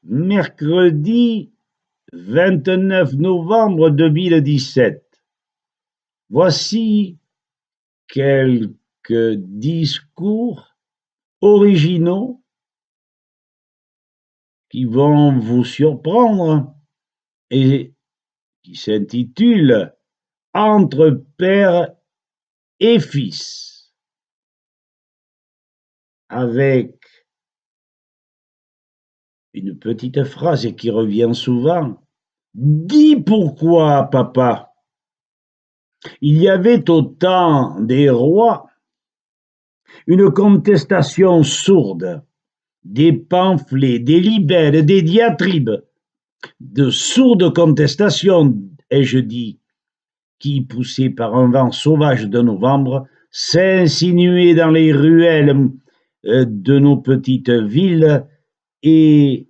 Mercredi 29 novembre 2017. Voici quelques discours originaux qui vont vous surprendre et qui s'intitulent Entre père et fils, avec une petite phrase qui revient souvent. Dis pourquoi, papa. Il y avait au temps des rois une contestation sourde, des pamphlets, des libelles, des diatribes, de sourdes contestations, ai-je dit, qui, poussées par un vent sauvage de novembre, s'insinuaient dans les ruelles de nos petites villes et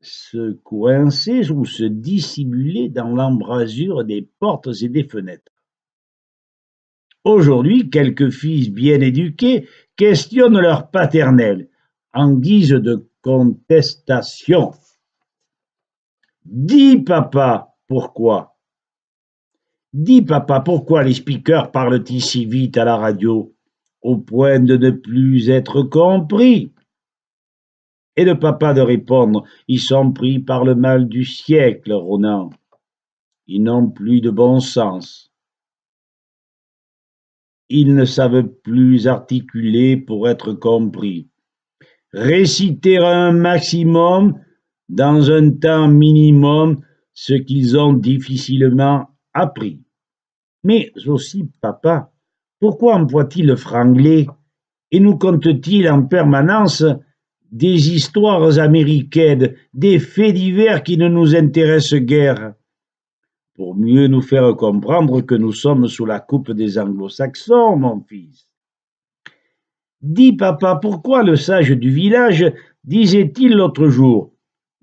se coinçaient ou se dissimulaient dans l'embrasure des portes et des fenêtres. Aujourd'hui, quelques fils bien éduqués questionnent leur paternel en guise de contestation. Dis, papa, pourquoi? Dis, papa, pourquoi les speakers parlent-ils si vite à la radio, au point de ne plus être compris? Et le papa de répondre, ils sont pris par le mal du siècle, Ronan. Ils n'ont plus de bon sens. Ils ne savent plus articuler pour être compris. Réciter un maximum dans un temps minimum ce qu'ils ont difficilement appris. Mais aussi, papa, pourquoi emploie-t-il le franglais et nous conte-t-il en permanence des histoires américaines, des faits divers qui ne nous intéressent guère, pour mieux nous faire comprendre que nous sommes sous la coupe des anglo-saxons, mon fils? Dis, papa, pourquoi le sage du village disait-il l'autre jour: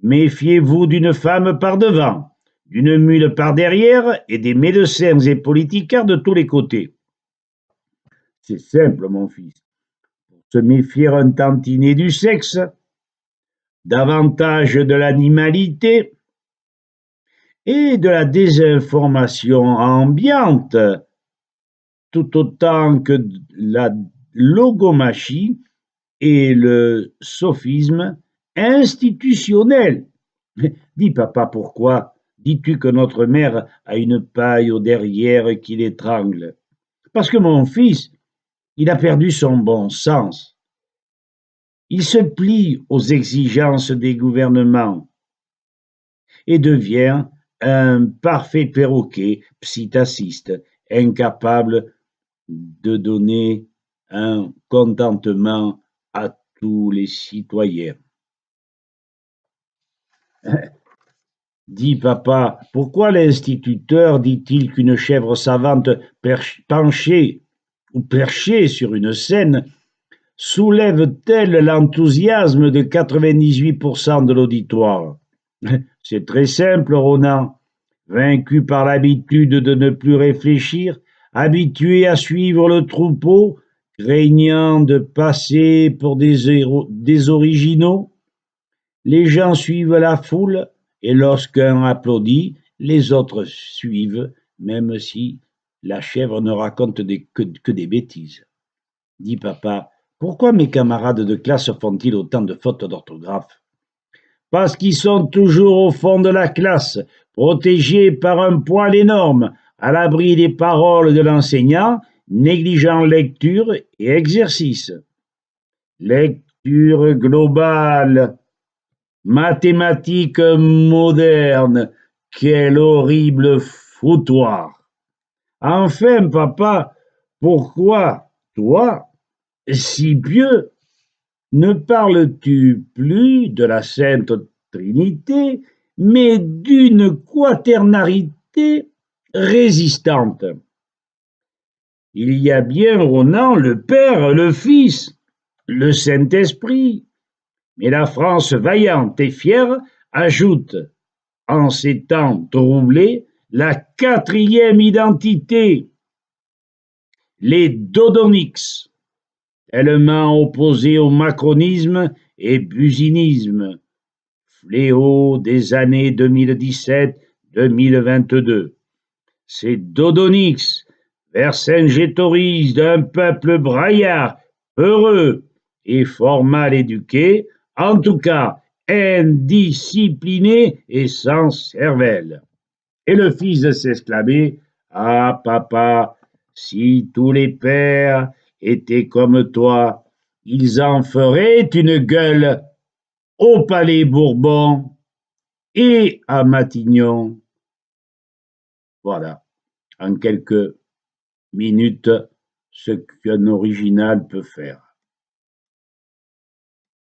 méfiez-vous d'une femme par devant, d'une mule par derrière et des médecins et politiciens de tous les côtés? C'est simple, mon fils. Pour se méfier un tantinet du sexe, davantage de l'animalité et de la désinformation ambiante, tout autant que la logomachie et le sophisme institutionnel. Dis, papa, pourquoi dis-tu que notre mère a une paille au derrière qui l'étrangle? Parce que mon fils, il a perdu son bon sens. Il se plie aux exigences des gouvernements et devient un parfait perroquet psittaciste, incapable de donner un contentement à tous les citoyens. Dis, papa, pourquoi l'instituteur dit-il qu'une chèvre savante penchée ou perchée sur une scène soulève-t-elle l'enthousiasme de 98% de l'auditoire? C'est très simple, Ronan. Vaincu par l'habitude de ne plus réfléchir, habitué à suivre le troupeau, craignant de passer pour des originaux, les gens suivent la foule et lorsqu'un applaudit, les autres suivent, même si la chèvre ne raconte que des bêtises. Dis, papa, pourquoi mes camarades de classe font-ils autant de fautes d'orthographe? Parce qu'ils sont toujours au fond de la classe, protégés par un poil énorme, à l'abri des paroles de l'enseignant, négligeant lecture et exercice. Lecture globale, mathématiques modernes, quel horrible foutoir! Enfin, papa, pourquoi, toi, si pieux, ne parles-tu plus de la Sainte Trinité, mais d'une quaternarité résistante? Il y a bien, Ronan, le Père, le Fils, le Saint-Esprit, mais la France vaillante et fière ajoute, en ces temps troublés, la quatrième identité, les Dodoniques, tellement opposés au macronisme et businisme, fléau des années 2017-2022. C'est Dodonix, Vercingétorix d'un peuple braillard, heureux et fort mal éduqué, en tout cas indiscipliné et sans cervelle. Et le fils s'exclamait: Ah, papa, si tous les pères étaient comme toi, ils en feraient une gueule au Palais Bourbon et à Matignon. Voilà, en quelques minutes, ce qu'un original peut faire.